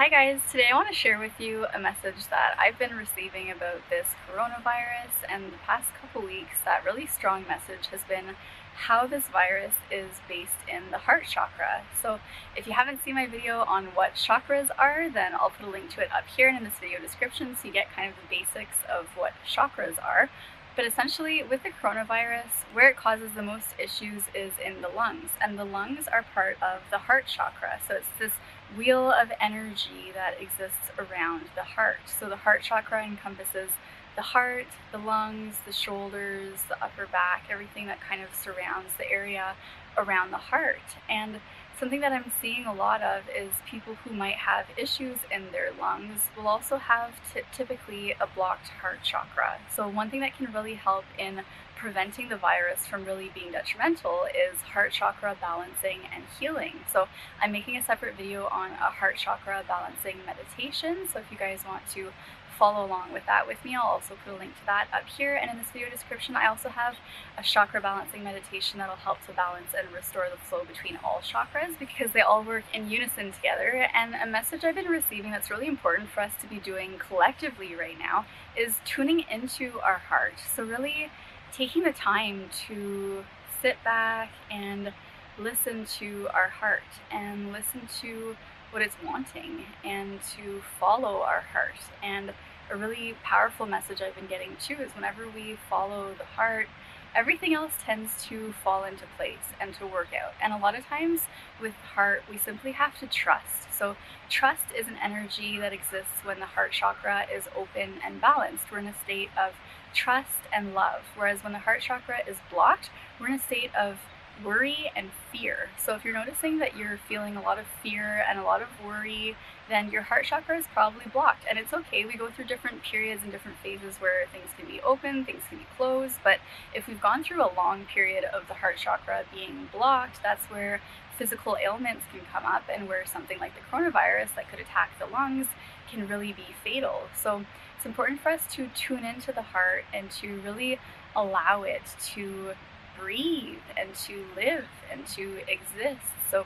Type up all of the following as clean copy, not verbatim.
Hi guys, today I want to share with you a message that I've been receiving about this coronavirus, and the past couple weeks that really strong message has been how this virus is based in the heart chakra. So if you haven't seen my video on what chakras are, then I'll put a link to it up here and in this video description so you get kind of the basics of what chakras are. But essentially, with the coronavirus, where it causes the most issues is in the lungs, and the lungs are part of the heart chakra. So it's this wheel of energy that exists around the heart. So the heart chakra encompasses the heart, the lungs, the shoulders, the upper back, everything that kind of surrounds the area around the heart. And something that I'm seeing a lot of is people who might have issues in their lungs will also have typically a blocked heart chakra. So one thing that can really help in preventing the virus from really being detrimental is heart chakra balancing and healing. So I'm making a separate video on a heart chakra balancing meditation. So if you guys want to follow along with that with me, I'll also put a link to that up here and in this video description. I also have a chakra balancing meditation that'll help to balance and restore the flow between all chakras because they all work in unison together. And a message I've been receiving that's really important for us to be doing collectively right now is tuning into our heart. So really taking the time to sit back and listen to our heart and listen to what it's wanting and to follow our heart. And a really powerful message I've been getting too is whenever we follow the heart, everything else tends to fall into place and to work out. And a lot of times with heart, we simply have to trust. So trust is an energy that exists when the heart chakra is open and balanced. We're in a state of trust and love. Whereas when the heart chakra is blocked, we're in a state of worry and fear. So if you're noticing that you're feeling a lot of fear and a lot of worry, then your heart chakra is probably blocked. And it's okay, we go through different periods and different phases where things can be open, things can be closed, but if we've gone through a long period of the heart chakra being blocked, that's where physical ailments can come up and where something like the coronavirus that could attack the lungs can really be fatal. So it's important for us to tune into the heart and to really allow it to breathe and to live and to exist. So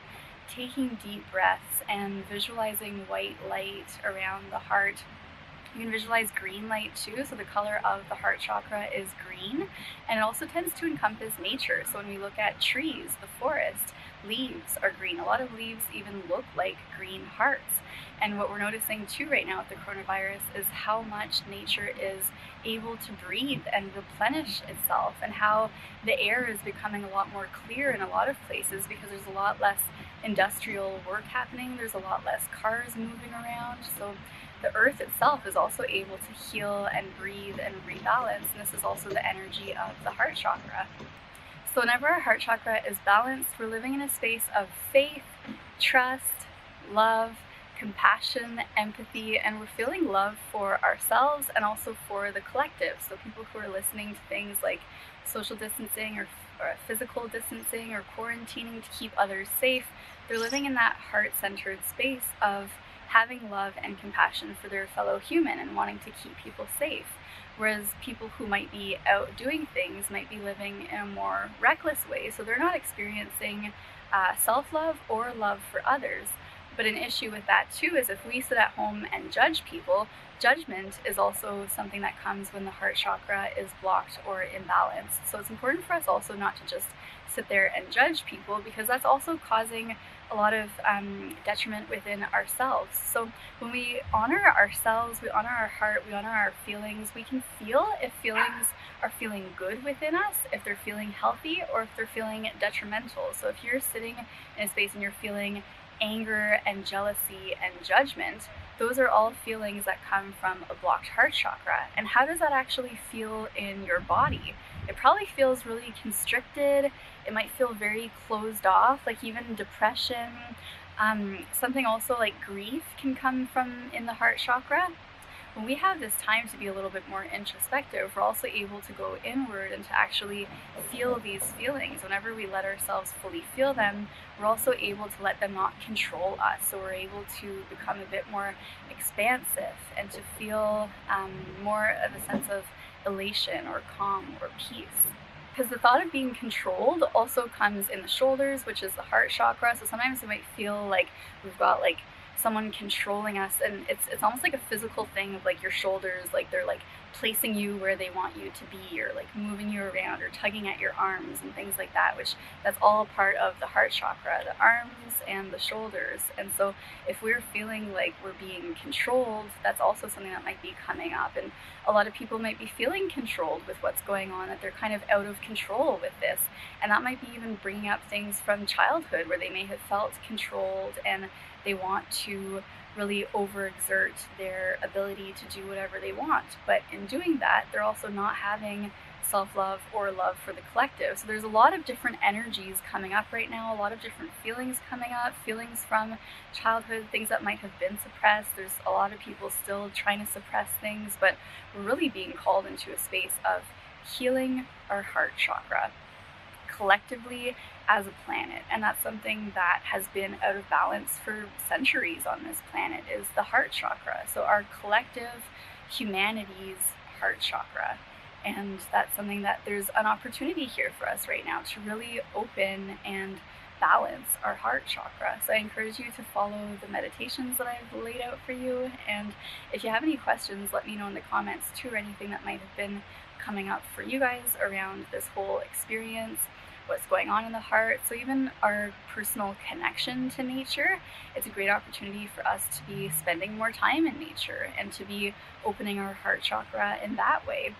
taking deep breaths and visualizing white light around the heart. You can visualize green light too, so the color of the heart chakra is green, and it also tends to encompass nature. So when we look at trees, the forest, leaves are green. A lot of leaves even look like green hearts. And what we're noticing too right now with the coronavirus is how much nature is able to breathe and replenish itself, and how the air is becoming a lot more clear in a lot of places because there's a lot less industrial work happening, there's a lot less cars moving around. So the earth itself is also able to heal and breathe and rebalance, and this is also the energy of the heart chakra. So whenever our heart chakra is balanced, we're living in a space of faith, trust, love, compassion, empathy, and we're feeling love for ourselves and also for the collective. So people who are listening to things like social distancing or physical distancing or quarantining to keep others safe, they're living in that heart-centered space of having love and compassion for their fellow human and wanting to keep people safe. Whereas people who might be out doing things might be living in a more reckless way, so they're not experiencing self-love or love for others. But an issue with that too is if we sit at home and judge people, judgment is also something that comes when the heart chakra is blocked or imbalanced. So it's important for us also not to just sit there and judge people, because that's also causing a lot of detriment within ourselves. So when we honor ourselves, we honor our heart, we honor our feelings, we can feel if feelings are feeling good within us, if they're feeling healthy, or if they're feeling detrimental. So if you're sitting in a space and you're feeling anger and jealousy and judgment, those are all feelings that come from a blocked heart chakra. And how does that actually feel in your body? It probably feels really constricted. It might feel very closed off, like even depression. Something also like grief can come from in the heart chakra. When we have this time to be a little bit more introspective, we're also able to go inward and to actually feel these feelings. Whenever we let ourselves fully feel them, we're also able to let them not control us. So we're able to become a bit more expansive and to feel more of a sense of elation or calm or peace. Because the thought of being controlled also comes in the shoulders, which is the heart chakra. So sometimes it might feel like we've got like someone controlling us, and it's almost like a physical thing of like your shoulders, like they're like placing you where they want you to be, or like moving you around or tugging at your arms and things like that, which that's all part of the heart chakra, the arms and the shoulders. And so if we're feeling like we're being controlled, that's also something that might be coming up. And a lot of people might be feeling controlled with what's going on, that they're kind of out of control with this, and that might be even bringing up things from childhood where they may have felt controlled and they want to really overexert their ability to do whatever they want. But in doing that, they're also not having self-love or love for the collective. So there's a lot of different energies coming up right now, a lot of different feelings coming up, feelings from childhood, things that might have been suppressed. There's a lot of people still trying to suppress things, but we're really being called into a space of healing our heart chakra collectively as a planet. And that's something that has been out of balance for centuries on this planet, is the heart chakra. So our collective humanity's heart chakra. And that's something that there's an opportunity here for us right now to really open and balance our heart chakra. So I encourage you to follow the meditations that I've laid out for you. And if you have any questions, let me know in the comments too, or anything that might have been coming up for you guys around this whole experience, what's going on in the heart. So even our personal connection to nature, it's a great opportunity for us to be spending more time in nature and to be opening our heart chakra in that way,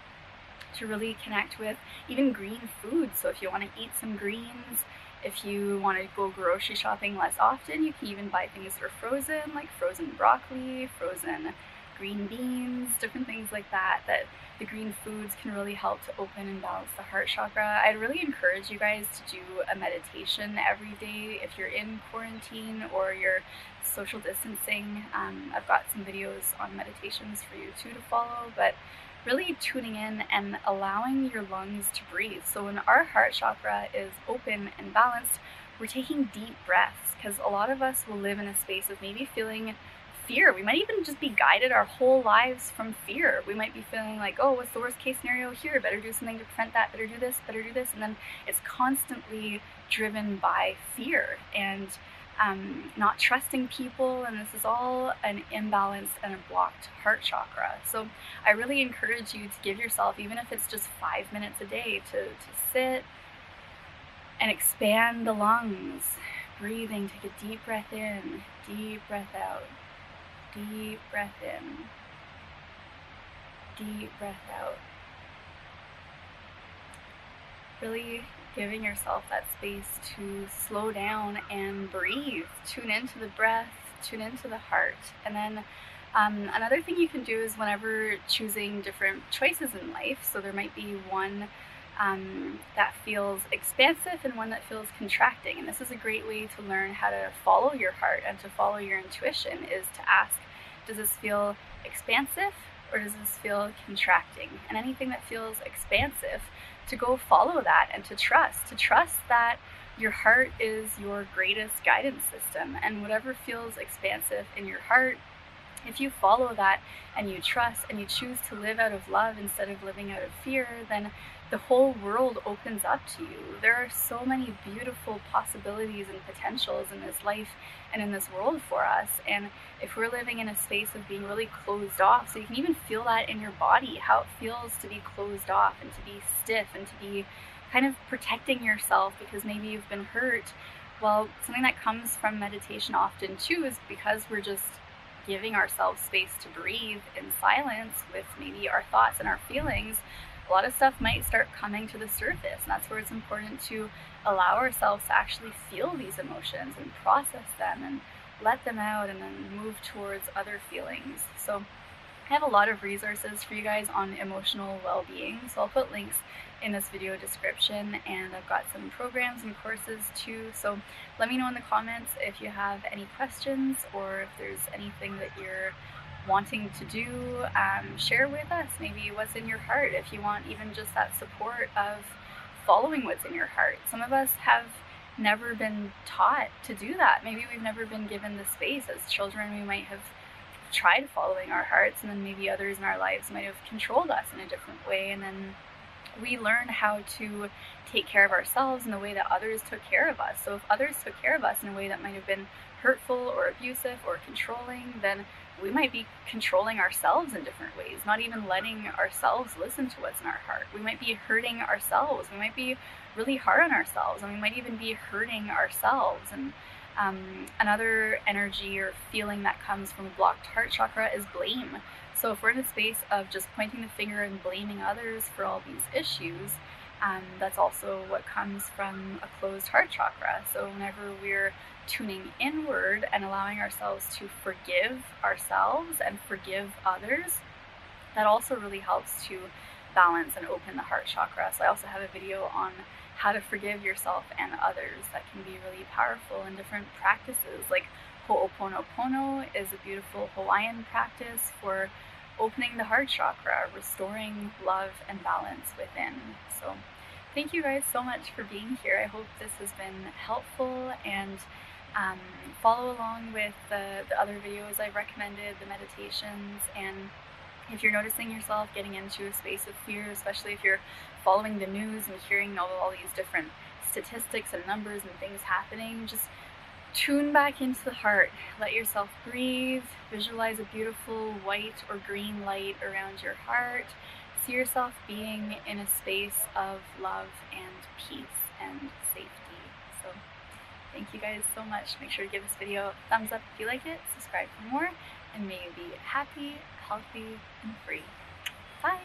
to really connect with even green foods. So if you want to eat some greens, if you want to go grocery shopping less often, you can even buy things that are frozen, like frozen broccoli, frozen green beans, different things like that, that the green foods can really help to open and balance the heart chakra. I'd really encourage you guys to do a meditation every day if you're in quarantine or you're social distancing. I've got some videos on meditations for you too to follow, but really tuning in and allowing your lungs to breathe. So when our heart chakra is open and balanced, we're taking deep breaths, because a lot of us will live in a space of maybe feeling fear. We might even just be guided our whole lives from fear. We might be feeling like, oh, what's the worst case scenario here? Better do something to prevent that, better do this, better do this. And then it's constantly driven by fear and not trusting people, and this is all an imbalanced and a blocked heart chakra. So I really encourage you to give yourself, even if it's just 5 minutes a day, to sit and expand the lungs, breathing. Take a deep breath in, deep breath out, deep breath in, deep breath out. Really giving yourself that space to slow down and breathe. Tune into the breath, tune into the heart. And then another thing you can do is whenever choosing different choices in life, so there might be one that feels expansive and one that feels contracting. And this is a great way to learn how to follow your heart and to follow your intuition, is to ask, does this feel expansive or does this feel contracting? And anything that feels expansive, to go follow that and to trust that your heart is your greatest guidance system. And whatever feels expansive in your heart, if you follow that and you trust and you choose to live out of love instead of living out of fear, then the whole world opens up to you. There are so many beautiful possibilities and potentials in this life and in this world for us. And if we're living in a space of being really closed off, so you can even feel that in your body, how it feels to be closed off and to be stiff and to be kind of protecting yourself because maybe you've been hurt. Well, something that comes from meditation often too is because we're just giving ourselves space to breathe in silence with maybe our thoughts and our feelings, a lot of stuff might start coming to the surface. And that's where it's important to allow ourselves to actually feel these emotions and process them and let them out, and then move towards other feelings. So I have a lot of resources for you guys on emotional well-being, so I'll put links in this video description, and I've got some programs and courses too. So let me know in the comments if you have any questions or if there's anything that you're wanting to do. Share with us maybe what's in your heart, if you want even just that support of following what's in your heart. Some of us have never been taught to do that. Maybe we've never been given the space. As children, we might have tried following our hearts, and then maybe others in our lives might have controlled us in a different way, and then we learn how to take care of ourselves in the way that others took care of us. So if others took care of us in a way that might have been hurtful or abusive or controlling, then we might be controlling ourselves in different ways, not even letting ourselves listen to what's in our heart. We might be hurting ourselves. We might be really hard on ourselves, and we might even be hurting ourselves. And another energy or feeling that comes from a blocked heart chakra is blame. So if we're in a space of just pointing the finger and blaming others for all these issues, that's also what comes from a closed heart chakra. So whenever we're tuning inward and allowing ourselves to forgive ourselves and forgive others, that also really helps to balance and open the heart chakra. So I also have a video on how to forgive yourself and others that can be really powerful in different practices. Like Ho'oponopono is a beautiful Hawaiian practice for opening the heart chakra, restoring love and balance within. So thank you guys so much for being here. I hope this has been helpful, and follow along with the other videos I've recommended, the meditations. And if you're noticing yourself getting into a space of fear, especially if you're following the news and hearing all these different statistics and numbers and things happening, just tune back into the heart. Let yourself breathe. Visualize a beautiful white or green light around your heart. See yourself being in a space of love and peace and safety. So thank you guys so much. Make sure to give this video a thumbs up if you like it, subscribe for more, and may you be happy, healthy, and free. Bye!